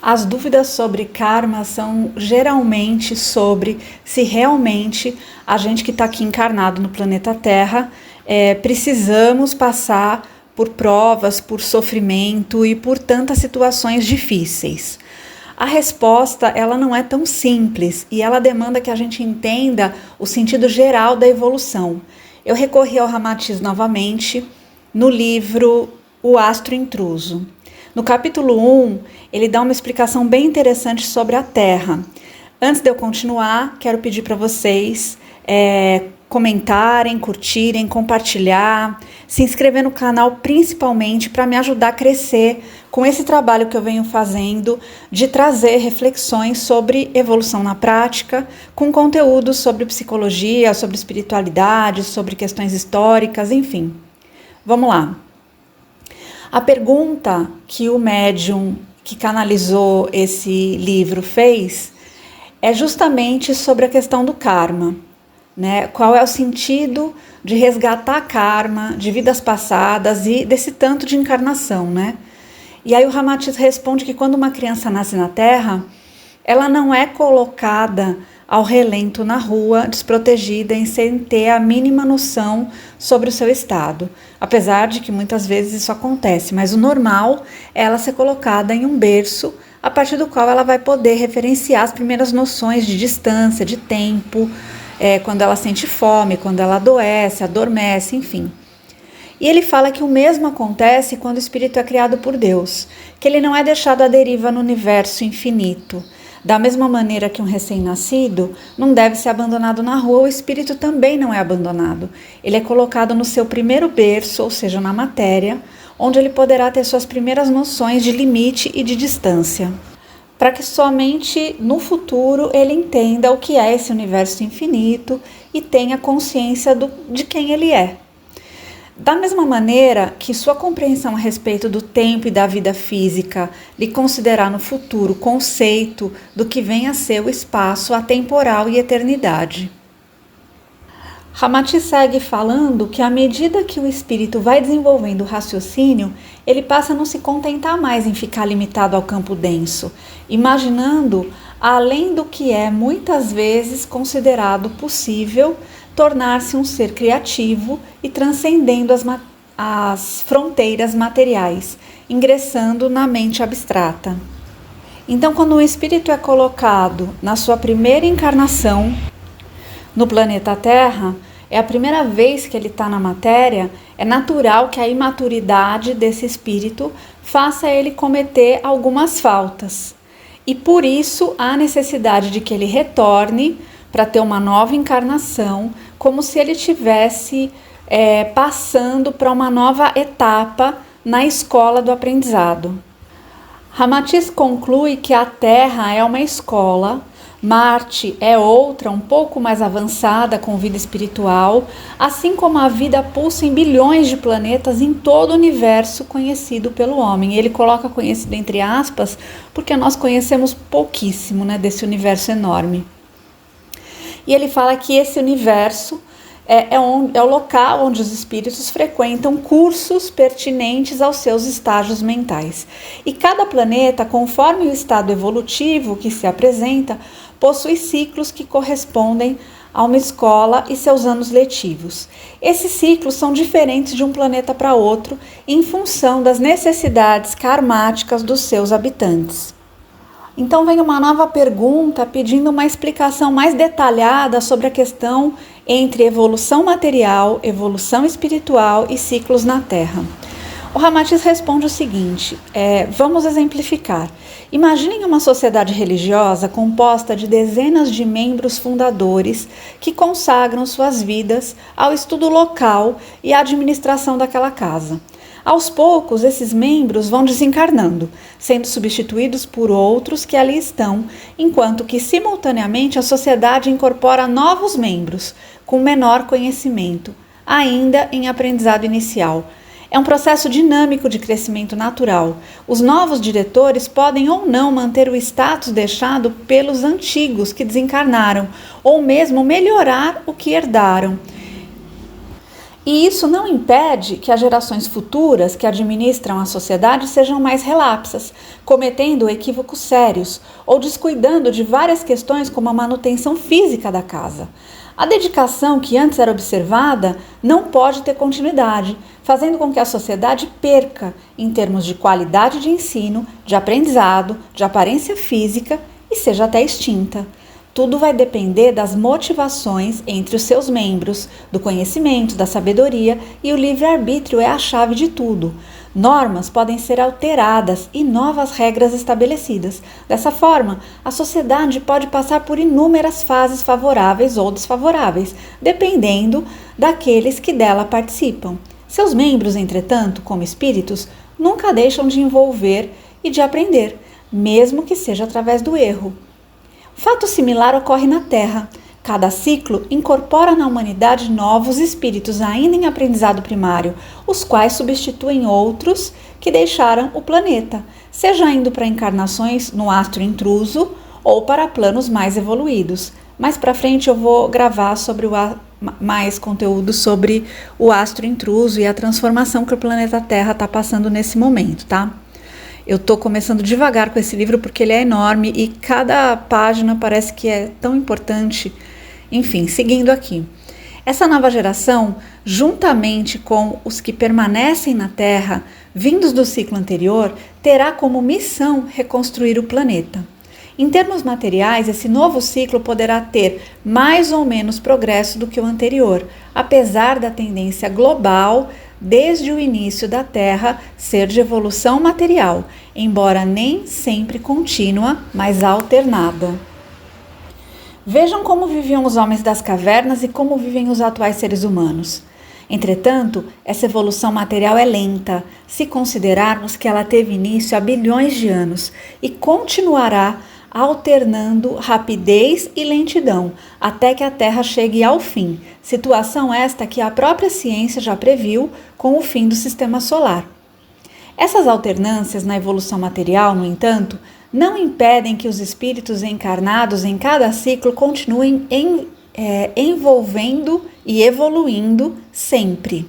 As dúvidas sobre karma são geralmente sobre se realmente a gente que está aqui encarnado no planeta Terra precisamos passar por provas, por sofrimento e por tantas situações difíceis. A resposta ela não é tão simples e ela demanda que a gente entenda o sentido geral da evolução. Eu recorri ao Ramatiz novamente no livro O Astro Intruso. No capítulo 1, ele dá uma explicação bem interessante sobre a Terra. Antes de eu continuar, quero pedir para vocês comentarem, curtirem, compartilhar, se inscrever no canal principalmente para me ajudar a crescer com esse trabalho que eu venho fazendo de trazer reflexões sobre evolução na prática, com conteúdos sobre psicologia, sobre espiritualidade, sobre questões históricas, enfim. Vamos lá. A pergunta que o médium que canalizou esse livro fez é justamente sobre a questão do karma, né? Qual é o sentido de resgatar karma de vidas passadas e desse tanto de encarnação, né? E aí o Ramatiz responde que quando uma criança nasce na Terra, ela não é colocada ao relento na rua, desprotegida e sem ter a mínima noção sobre o seu estado. Apesar de que muitas vezes isso acontece, mas o normal é ela ser colocada em um berço, a partir do qual ela vai poder referenciar as primeiras noções de distância, de tempo, quando ela sente fome, quando ela adoece, adormece, enfim. E ele fala que o mesmo acontece quando o espírito é criado por Deus, que ele não é deixado à deriva no universo infinito. Da mesma maneira que um recém-nascido não deve ser abandonado na rua, o espírito também não é abandonado. Ele é colocado no seu primeiro berço, ou seja, na matéria, onde ele poderá ter suas primeiras noções de limite e de distância, para que somente no futuro ele entenda o que é esse universo infinito e tenha consciência de quem ele é. Da mesma maneira que sua compreensão a respeito do tempo e da vida física lhe considerar no futuro conceito do que vem a ser o espaço atemporal e eternidade. Ramatiz segue falando que à medida que o espírito vai desenvolvendo o raciocínio, ele passa a não se contentar mais em ficar limitado ao campo denso, imaginando além do que é muitas vezes considerado possível tornar-se um ser criativo e transcendendo as fronteiras materiais, ingressando na mente abstrata. Então, quando o espírito é colocado na sua primeira encarnação no planeta Terra, é a primeira vez que ele está na matéria, é natural que a imaturidade desse espírito faça ele cometer algumas faltas. E por isso há necessidade de que ele retorne para ter uma nova encarnação, como se ele estivesse passando para uma nova etapa na escola do aprendizado. Ramatiz conclui que a Terra é uma escola, Marte é outra, um pouco mais avançada com vida espiritual, assim como a vida pulsa em bilhões de planetas em todo o universo conhecido pelo homem. Ele coloca conhecido entre aspas, porque nós conhecemos pouquíssimo, né, desse universo enorme. E ele fala que esse universo é o local onde os espíritos frequentam cursos pertinentes aos seus estágios mentais. E cada planeta, conforme o estado evolutivo que se apresenta, possui ciclos que correspondem a uma escola e seus anos letivos. Esses ciclos são diferentes de um planeta para outro em função das necessidades karmáticas dos seus habitantes. Então vem uma nova pergunta pedindo uma explicação mais detalhada sobre a questão entre evolução material, evolução espiritual e ciclos na Terra. O Ramatiz responde o seguinte, vamos exemplificar. Imaginem uma sociedade religiosa composta de dezenas de membros fundadores que consagram suas vidas ao estudo local e à administração daquela casa. Aos poucos, esses membros vão desencarnando, sendo substituídos por outros que ali estão, enquanto que, simultaneamente, a sociedade incorpora novos membros, com menor conhecimento, ainda em aprendizado inicial. É um processo dinâmico de crescimento natural. Os novos diretores podem ou não manter o status deixado pelos antigos que desencarnaram, ou mesmo melhorar o que herdaram. E isso não impede que as gerações futuras que administram a sociedade sejam mais relapsas, cometendo equívocos sérios ou descuidando de várias questões como a manutenção física da casa. A dedicação que antes era observada não pode ter continuidade, fazendo com que a sociedade perca em termos de qualidade de ensino, de aprendizado, de aparência física e seja até extinta. Tudo vai depender das motivações entre os seus membros, do conhecimento, da sabedoria, e o livre-arbítrio é a chave de tudo. Normas podem ser alteradas e novas regras estabelecidas. Dessa forma, a sociedade pode passar por inúmeras fases favoráveis ou desfavoráveis, dependendo daqueles que dela participam. Seus membros, entretanto, como espíritos, nunca deixam de envolver e de aprender, mesmo que seja através do erro. Fato similar ocorre na Terra. Cada ciclo incorpora na humanidade novos espíritos ainda em aprendizado primário, os quais substituem outros que deixaram o planeta, seja indo para encarnações no astro intruso ou para planos mais evoluídos. Mais para frente eu vou gravar mais conteúdo sobre o astro intruso e a transformação que o planeta Terra está passando nesse momento, tá? Eu estou começando devagar com esse livro porque ele é enorme e cada página parece que é tão importante. Enfim, seguindo aqui. Essa nova geração, juntamente com os que permanecem na Terra, vindos do ciclo anterior, terá como missão reconstruir o planeta. Em termos materiais, esse novo ciclo poderá ter mais ou menos progresso do que o anterior, apesar da tendência global desde o início da Terra ser de evolução material, embora nem sempre contínua, mas alternada. Vejam como viviam os homens das cavernas e como vivem os atuais seres humanos. Entretanto, essa evolução material é lenta, se considerarmos que ela teve início há bilhões de anos e continuará alternando rapidez e lentidão, até que a Terra chegue ao fim, situação esta que a própria ciência já previu com o fim do sistema solar. Essas alternâncias na evolução material, no entanto, não impedem que os espíritos encarnados em cada ciclo continuem envolvendo e evoluindo sempre.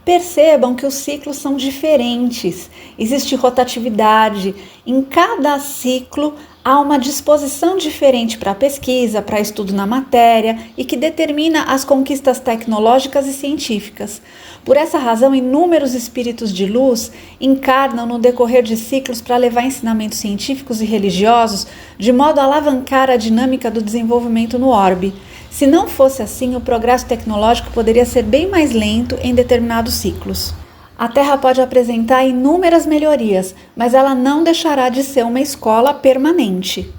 Percebam que os ciclos são diferentes, existe rotatividade, em cada ciclo há uma disposição diferente para pesquisa, para estudo na matéria e que determina as conquistas tecnológicas e científicas. Por essa razão, inúmeros espíritos de luz encarnam no decorrer de ciclos para levar ensinamentos científicos e religiosos de modo a alavancar a dinâmica do desenvolvimento no orbe. Se não fosse assim, o progresso tecnológico poderia ser bem mais lento em determinados ciclos. A Terra pode apresentar inúmeras melhorias, mas ela não deixará de ser uma escola permanente.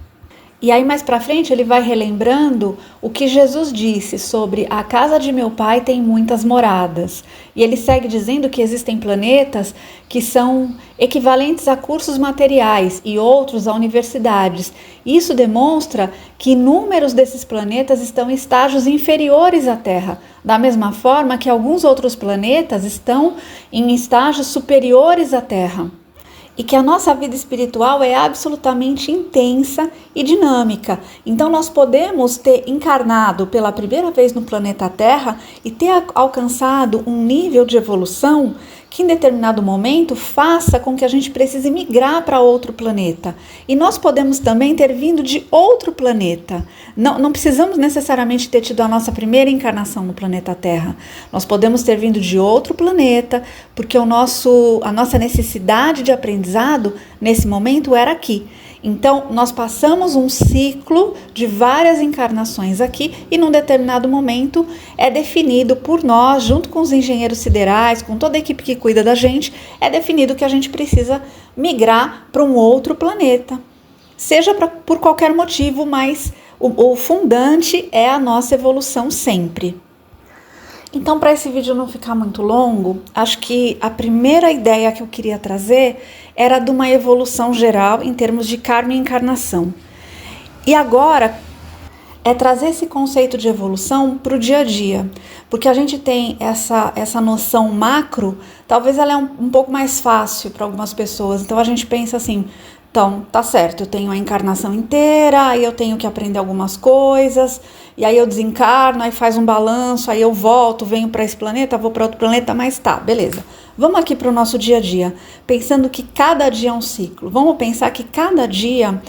E aí mais para frente ele vai relembrando o que Jesus disse sobre a casa de meu pai tem muitas moradas. E ele segue dizendo que existem planetas que são equivalentes a cursos materiais e outros a universidades. Isso demonstra que inúmeros desses planetas estão em estágios inferiores à Terra, da mesma forma que alguns outros planetas estão em estágios superiores à Terra. E que a nossa vida espiritual é absolutamente intensa e dinâmica. Então nós podemos ter encarnado pela primeira vez no planeta Terra e ter alcançado um nível de evolução que em determinado momento faça com que a gente precise migrar para outro planeta. E nós podemos também ter vindo de outro planeta. Não precisamos necessariamente ter tido a nossa primeira encarnação no planeta Terra. Nós podemos ter vindo de outro planeta, porque a nossa necessidade de aprendizado nesse momento era aqui. Então, nós passamos um ciclo de várias encarnações aqui e num determinado momento é definido por nós, junto com os engenheiros siderais, com toda a equipe que cuida da gente, é definido que a gente precisa migrar para um outro planeta. Seja por qualquer motivo, mas o fundante é a nossa evolução sempre. Então, para esse vídeo não ficar muito longo, acho que a primeira ideia que eu queria trazer era de uma evolução geral em termos de karma e encarnação. E agora é trazer esse conceito de evolução para o dia a dia, porque a gente tem essa noção macro, talvez ela é um pouco mais fácil para algumas pessoas. Então a gente pensa assim, Então, tá certo, eu tenho a encarnação inteira, aí eu tenho que aprender algumas coisas, e aí eu desencarno, aí faz um balanço, aí eu volto, venho para esse planeta, vou para outro planeta, mas tá, beleza. Vamos aqui para o nosso dia a dia, pensando que cada dia é um ciclo. Vamos pensar que cada dia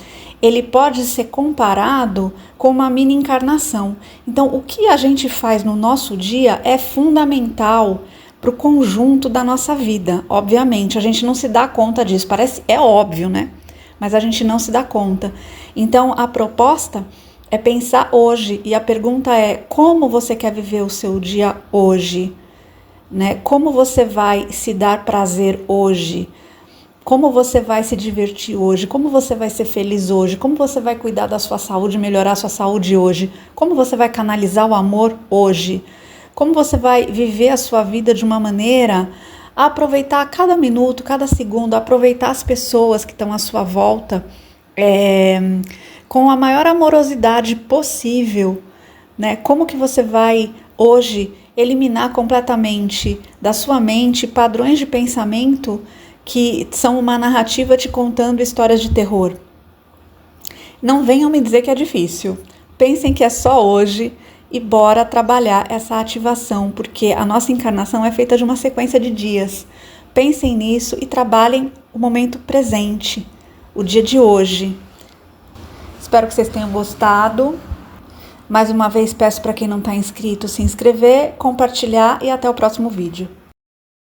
ele pode ser comparado com uma mini encarnação. Então, o que a gente faz no nosso dia é fundamental para o conjunto da nossa vida. Obviamente, a gente não se dá conta disso, é óbvio, né? Mas a gente não se dá conta. Então, a proposta é pensar hoje, e a pergunta é: como você quer viver o seu dia hoje? Né? Como você vai se dar prazer hoje? Como você vai se divertir hoje? Como você vai ser feliz hoje? Como você vai cuidar da sua saúde, melhorar a sua saúde hoje? Como você vai canalizar o amor hoje? Como você vai viver a sua vida de uma maneira a aproveitar cada minuto, cada segundo, aproveitar as pessoas que estão à sua volta com a maior amorosidade possível, né? Como que você vai hoje eliminar completamente da sua mente padrões de pensamento que são uma narrativa te contando histórias de terror? Não venham me dizer que é difícil. Pensem que é só hoje e bora trabalhar essa ativação, porque a nossa encarnação é feita de uma sequência de dias. Pensem nisso e trabalhem o momento presente, o dia de hoje. Espero que vocês tenham gostado. Mais uma vez peço para quem não está inscrito se inscrever, compartilhar e até o próximo vídeo.